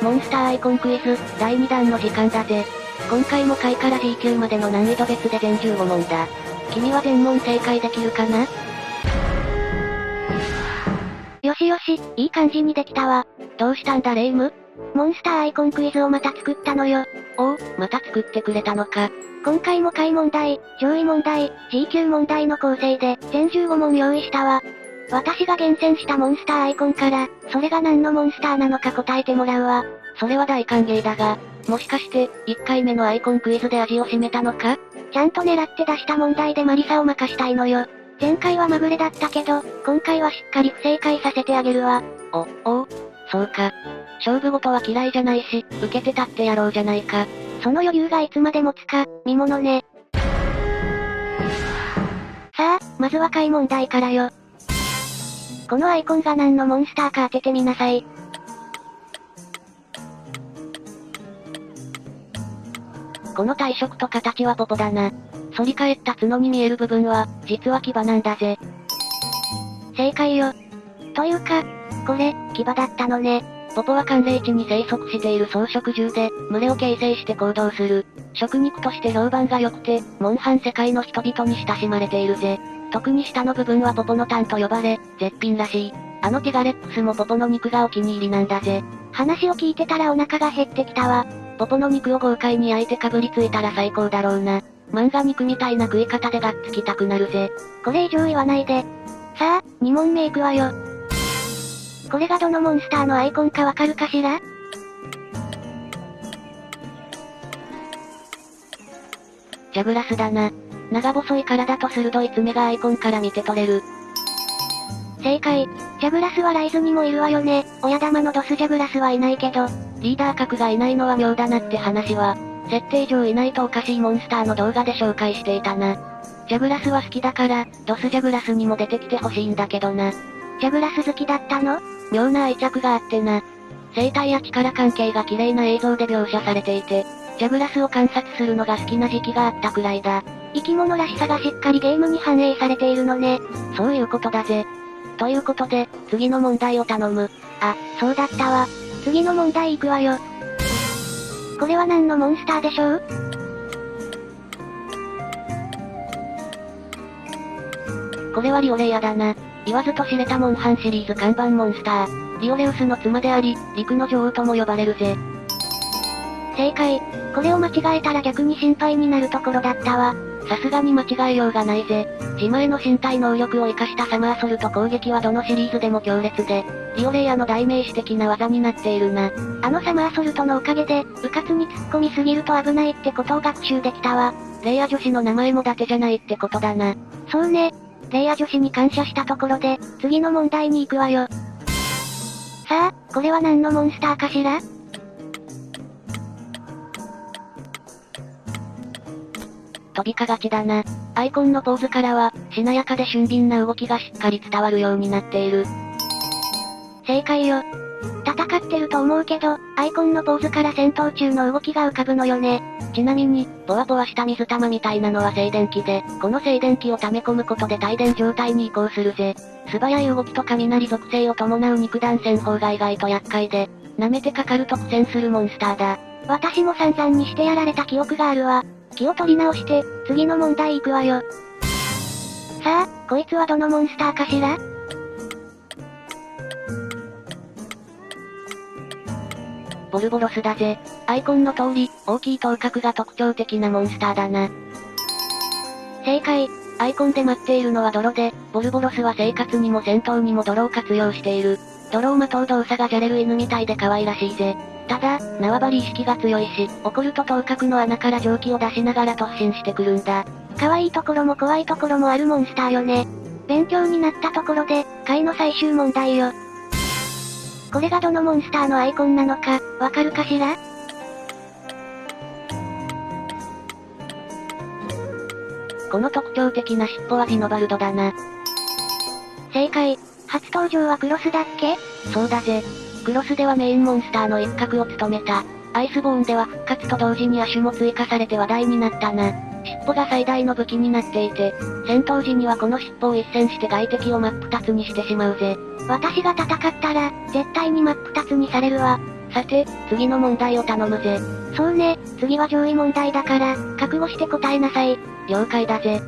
モンスターアイコンクイズ、第2弾の時間だぜ。今回も下位から G 級までの難易度別で全15問だ。君は全問正解できるかな？よしよし、いい感じにできたわ。どうしたんだレイム？モンスターアイコンクイズをまた作ったのよ。おお、また作ってくれたのか。今回も下位問題、上位問題、G 級問題の構成で、全15問用意したわ。私が厳選したモンスターアイコンから、それが何のモンスターなのか答えてもらうわ。それは大歓迎だが、もしかして、1回目のアイコンクイズで味を占めたのか？ちゃんと狙って出した問題でマリサを任したいのよ。前回はまぐれだったけど、今回はしっかり不正解させてあげるわ。そうか。勝負事は嫌いじゃないし、受けて立ってやろうじゃないか。その余裕がいつまで持つか、見ものね。さあ、まずは下位問題からよ。このアイコンが何のモンスターか当ててみなさい。この体色と形はポポだな。反り返った角に見える部分は、実は牙なんだぜ。正解よ。というか、これ、牙だったのね。ポポは寒冷地に生息している草食獣で、群れを形成して行動する。食肉として評判が良くて、モンハン世界の人々に親しまれているぜ。特に下の部分はポポのタンと呼ばれ、絶品らしい。あのティガレックスもポポの肉がお気に入りなんだぜ。話を聞いてたらお腹が減ってきたわ。ポポの肉を豪快に焼いてかぶりついたら最高だろうな。漫画肉みたいな食い方でがっつきたくなるぜ。これ以上言わないで。さあ、2問目いくわよ。これがどのモンスターのアイコンかわかるかしら？ジャグラスだな。長細い体と鋭い爪がアイコンから見て取れる。正解。ジャグラスはライズにもいるわよね。親玉のドスジャグラスはいないけど。リーダー格がいないのは妙だなって話は、設定上いないとおかしいモンスターの動画で紹介していたな。ジャグラスは好きだから、ドスジャグラスにも出てきてほしいんだけどな。ジャグラス好きだったの？妙な愛着があってな。生態や力関係が綺麗な映像で描写されていて、ジャグラスを観察するのが好きな時期があったくらいだ。生き物らしさがしっかりゲームに反映されているのね。そういうことだぜ。ということで、次の問題を頼む。あ、そうだったわ。次の問題いくわよ。これは何のモンスターでしょう？これはリオレイヤだな。言わずと知れたモンハンシリーズ看板モンスター。リオレウスの妻であり、陸の女王とも呼ばれるぜ。正解。これを間違えたら逆に心配になるところだったわ。さすがに間違えようがないぜ。自前の身体能力を活かしたサマーソルト攻撃はどのシリーズでも強烈で、リオレイヤの代名詞的な技になっているな。あのサマーソルトのおかげで、うかつに突っ込みすぎると危ないってことを学習できたわ。レイヤ女子の名前も伊達じゃないってことだな。そうね。レイヤ女子に感謝したところで、次の問題に行くわよ。さあ、これは何のモンスターかしら？飛びかがちだな。アイコンのポーズからは、しなやかで俊敏な動きがしっかり伝わるようになっている。正解よ。戦ってると思うけど、アイコンのポーズから戦闘中の動きが浮かぶのよね。ちなみに、ボワボワした水玉みたいなのは静電気で、この静電気を溜め込むことで帯電状態に移行するぜ。素早い動きと雷属性を伴う肉弾戦法が意外と厄介で、舐めてかかると苦戦するモンスターだ。私も散々にしてやられた記憶があるわ。気を取り直して、次の問題行くわよ。さあ、こいつはどのモンスターかしら？ボルボロスだぜ。アイコンの通り、大きい頭角が特徴的なモンスターだな。正解。アイコンで待っているのは泥で、ボルボロスは生活にも戦闘にも泥を活用している。泥をまとう動作がじゃれる犬みたいで可愛らしいぜ。ただ、縄張り意識が強いし、怒ると頭角の穴から蒸気を出しながら突進してくるんだ。可愛いところも怖いところもあるモンスターよね。勉強になったところで、回の最終問題よ。これがどのモンスターのアイコンなのか、わかるかしら？この特徴的な尻尾はジノバルドだな。正解。初登場はクロスだっけ？そうだぜ。クロスではメインモンスターの一角を務めた。アイスボーンでは復活と同時に亜種も追加されて話題になったな。尻尾が最大の武器になっていて、戦闘時にはこの尻尾を一閃して外敵を真っ二つにしてしまうぜ。私が戦ったら、絶対に真っ二つにされるわ。さて、次の問題を頼むぜ。そうね、次は上位問題だから、覚悟して答えなさい。了解だぜ。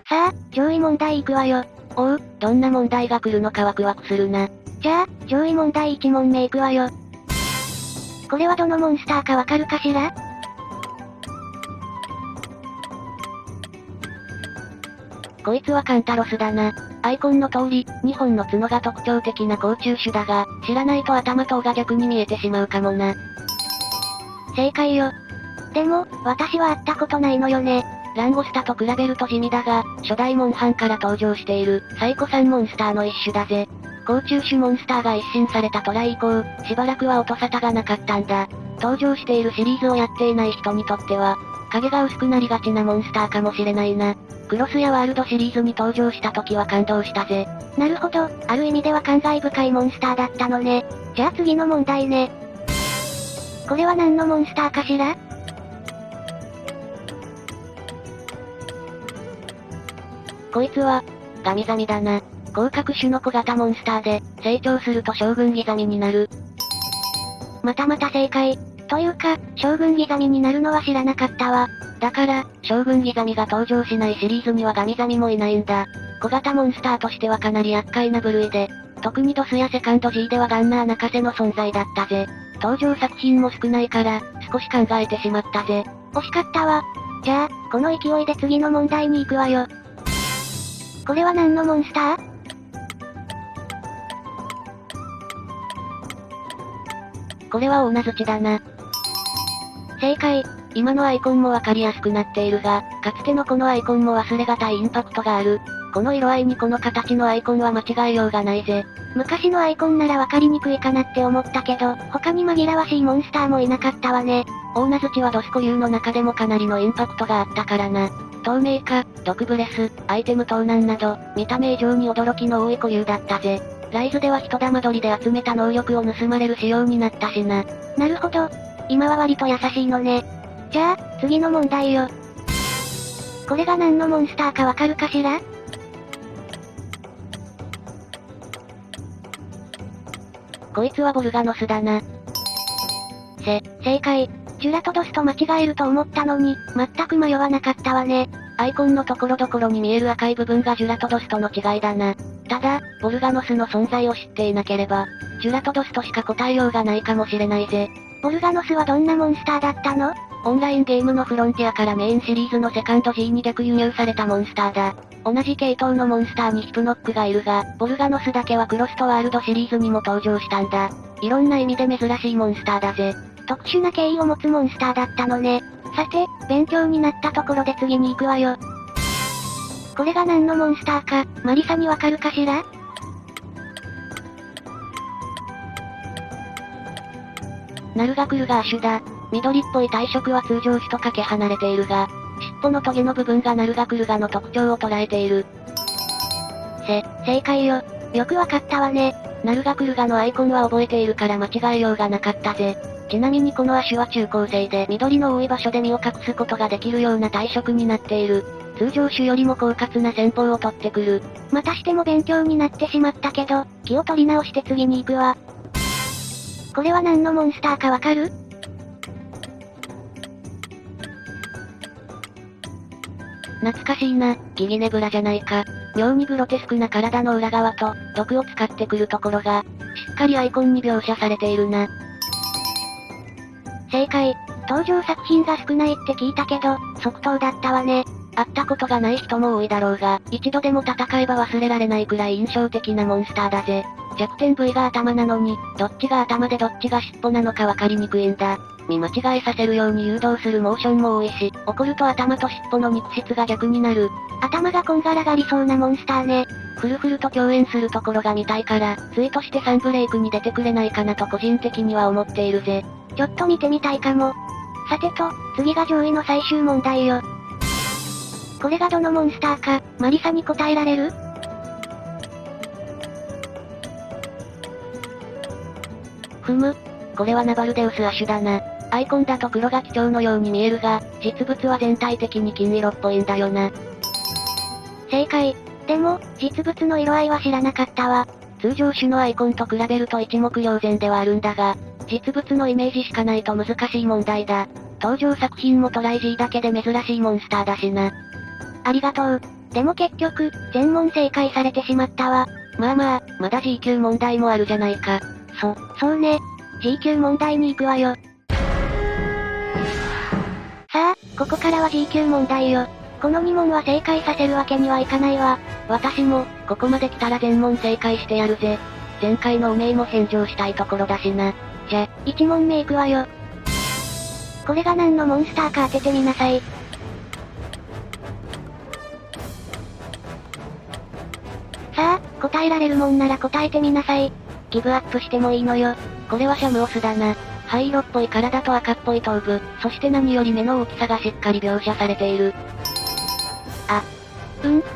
さあ、上位問題いくわよ。おう、どんな問題が来るのかワクワクするな。じゃあ、上位問題1問目いくわよ。これはどのモンスターかわかるかしら？こいつはカンタロスだな。アイコンの通り、2本の角が特徴的な甲虫種だが、知らないと頭と尾が逆に見えてしまうかもな。正解よ。でも、私は会ったことないのよね。ランゴスタと比べると地味だが、初代モンハンから登場している、サイコ3モンスターの一種だぜ。甲虫種モンスターが一新されたトライ以降、しばらくは音沙汰がなかったんだ。登場しているシリーズをやっていない人にとっては、影が薄くなりがちなモンスターかもしれないな。クロスやワールドシリーズに登場した時は感動したぜ。なるほど、ある意味では感慨深いモンスターだったのね。じゃあ次の問題ね。これは何のモンスターかしら？こいつは、ガミザミだな。甲殻種の小型モンスターで、成長すると将軍ギザミになる。またまた正解。というか、将軍ギザミになるのは知らなかったわ。だから、将軍ギザミが登場しないシリーズにはガミザミもいないんだ。小型モンスターとしてはかなり厄介な部類で、特にドスやセカンド G ではガンナー泣かせの存在だったぜ。登場作品も少ないから、少し考えてしまったぜ。惜しかったわ。じゃあ、この勢いで次の問題に行くわよ。これは何のモンスター？これは大名槌だな。正解。今のアイコンもわかりやすくなっているが、かつてのこのアイコンも忘れがたいインパクトがある。この色合いにこの形のアイコンは間違えようがないぜ。昔のアイコンならわかりにくいかなって思ったけど、他に紛らわしいモンスターもいなかったわね。大名槌はドス固有の中でもかなりのインパクトがあったからな。透明化、毒ブレス、アイテム盗難など、見た目以上に驚きの多い固有だったぜ。ライズでは人玉取りで集めた能力を盗まれる仕様になったしな。なるほど。今は割と優しいのね。じゃあ、次の問題よ。これが何のモンスターかわかるかしら？こいつはボルガノスだな。正解。ジュラトドスと間違えると思ったのに、全く迷わなかったわね。アイコンのところどころに見える赤い部分がジュラトドスとの違いだな。ただ、ボルガノスの存在を知っていなければ、ジュラトドスとしか答えようがないかもしれないぜ。ボルガノスはどんなモンスターだったの？オンラインゲームのフロンティアからメインシリーズのセカンド G にで輸入されたモンスターだ。同じ系統のモンスターにヒプノックがいるが、ボルガノスだけはクロストワールドシリーズにも登場したんだ。いろんな意味で珍しいモンスターだぜ。特殊な経緯を持つモンスターだったのね。さて、勉強になったところで次に行くわよ。これが何のモンスターか、マリサにわかるかしら？ナルガクルガー種だ。緑っぽい体色は通常種とかけ離れているが、尻尾のトゲの部分がナルガクルガの特徴を捉えている。正解よ。よくわかったわね。ナルガクルガのアイコンは覚えているから間違えようがなかったぜ。ちなみにこの亜種は中高生で緑の多い場所で身を隠すことができるような体色になっている。通常種よりも狡猾な戦法を取ってくる。またしても勉強になってしまったけど、気を取り直して次に行くわ。これは何のモンスターかわかる？懐かしいな、ギギネブラじゃないか。妙にグロテスクな体の裏側と、毒を使ってくるところが、しっかりアイコンに描写されているな。正解。登場作品が少ないって聞いたけど、即答だったわね。会ったことがない人も多いだろうが、一度でも戦えば忘れられないくらい印象的なモンスターだぜ。弱点部位が頭なのに、どっちが頭でどっちが尻尾なのかわかりにくいんだ。見間違えさせるように誘導するモーションも多いし、怒ると頭と尻尾の肉質が逆になる。頭がこんがらがりそうなモンスターね。フルフルと共演するところが見たいから、ツイとしてサンブレイクに出てくれないかなと個人的には思っているぜ。ちょっと見てみたいかも。さてと、次が上位の最終問題よ。これがどのモンスターか、マリサに答えられる？これはナバルデウス亜種だな。アイコンだと黒が基調のように見えるが、実物は全体的に金色っぽいんだよな。正解。でも、実物の色合いは知らなかったわ。通常種のアイコンと比べると一目瞭然ではあるんだが、実物のイメージしかないと難しい問題だ。登場作品もトライ G だけで珍しいモンスターだしな。ありがとう。でも結局、全問正解されてしまったわ。まあまあ、まだ G 級問題もあるじゃないか。そうね。G 級問題に行くわよ。さあ、ここからは G 級問題よ。この2問は正解させるわけにはいかないわ。私も、ここまで来たら全問正解してやるぜ。前回の汚名も返上したいところだしな。じゃ、1問目行くわよ。これが何のモンスターか当ててみなさい。さあ、答えられるもんなら答えてみなさい。ギブアップしてもいいのよ。これはシャムオスだな。灰色っぽい体と赤っぽい頭部、そして何より目の大きさがしっかり描写されている。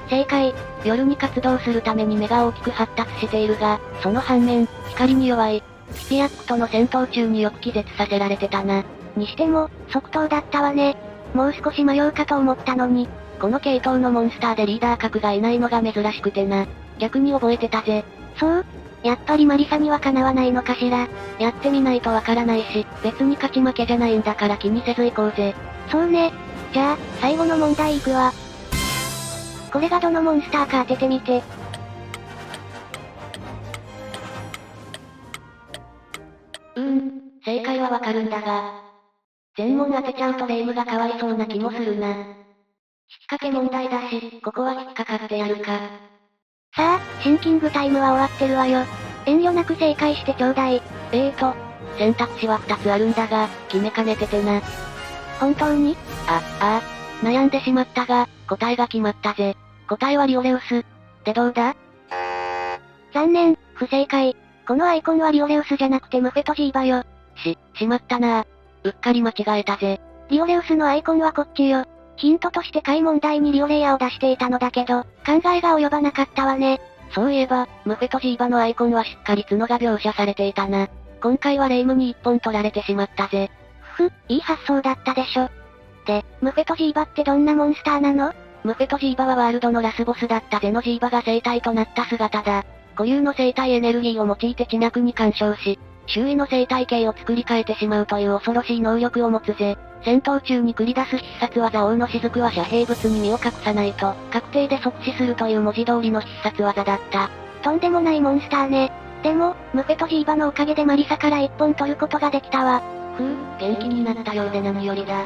正解。夜に活動するために目が大きく発達しているが、その反面、光に弱い。スピアックとの戦闘中によく気絶させられてたな。にしても、即答だったわね。もう少し迷うかと思ったのに。この系統のモンスターでリーダー格がいないのが珍しくてな。逆に覚えてたぜ。そう？やっぱりマリサにはかなわないのかしら。やってみないとわからないし、別に勝ち負けじゃないんだから気にせず行こうぜ。そうね。じゃあ、最後の問題行くわ。これがどのモンスターか当ててみて。正解はわかるんだが。全問当てちゃうとレイムがかわいそうな気もするな。引っ掛け問題だし、ここは引っかかってやるか。さあ、シンキングタイムは終わってるわよ。遠慮なく正解してちょうだい。選択肢は2つあるんだが、決めかねててな。本当に？悩んでしまったが、答えが決まったぜ。答えはリオレウス。でどうだ？残念、不正解。このアイコンはリオレウスじゃなくてムフェトジーバよ。しまったな。うっかり間違えたぜ。リオレウスのアイコンはこっちよ。ヒントとして解問題にリオレイヤを出していたのだけど、考えが及ばなかったわね。そういえば、ムフェトジーバのアイコンはしっかり角が描写されていたな。今回はレイムに一本取られてしまったぜ。いい発想だったでしょ。で、ムフェトジーバってどんなモンスターなの？ムフェトジーバはワールドのラスボスだったゼノジーバが生体となった姿だ。固有の生体エネルギーを用いて地脈に干渉し、周囲の生態系を作り変えてしまうという恐ろしい能力を持つぜ。戦闘中に繰り出す必殺技王の雫は遮蔽物に身を隠さないと、確定で即死するという文字通りの必殺技だった。とんでもないモンスターね。でも、ムフェトジーバのおかげでマリサから一本取ることができたわ。元気になったようで何よりだ。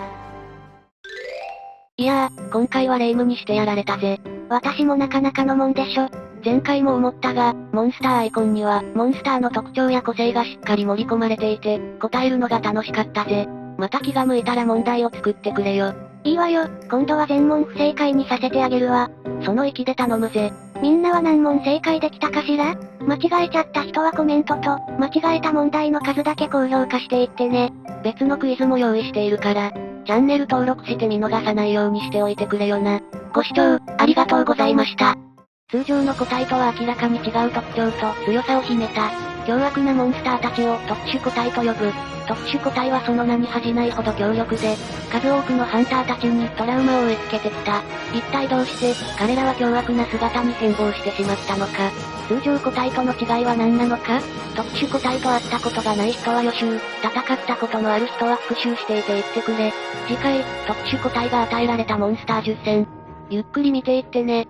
いやー、今回はレイムにしてやられたぜ。私もなかなかのもんでしょ。前回も思ったが、モンスターアイコンには、モンスターの特徴や個性がしっかり盛り込まれていて、答えるのが楽しかったぜ。また気が向いたら問題を作ってくれよ。いいわよ、今度は全問不正解にさせてあげるわ。その意気で頼むぜ。みんなは何問正解できたかしら？間違えちゃった人はコメントと、間違えた問題の数だけ高評価していってね。別のクイズも用意しているから、チャンネル登録して見逃さないようにしておいてくれよな。ご視聴、ありがとうございました。通常の個体とは明らかに違う特徴と強さを秘めた、凶悪なモンスターたちを特殊個体と呼ぶ。特殊個体はその名に恥じないほど強力で、数多くのハンターたちにトラウマを植え付けてきた。一体どうして、彼らは凶悪な姿に変貌してしまったのか。通常個体との違いは何なのか？特殊個体と会ったことがない人は予習、戦ったことのある人は復習していて言ってくれ。次回、特殊個体が与えられたモンスター10選。ゆっくり見ていってね。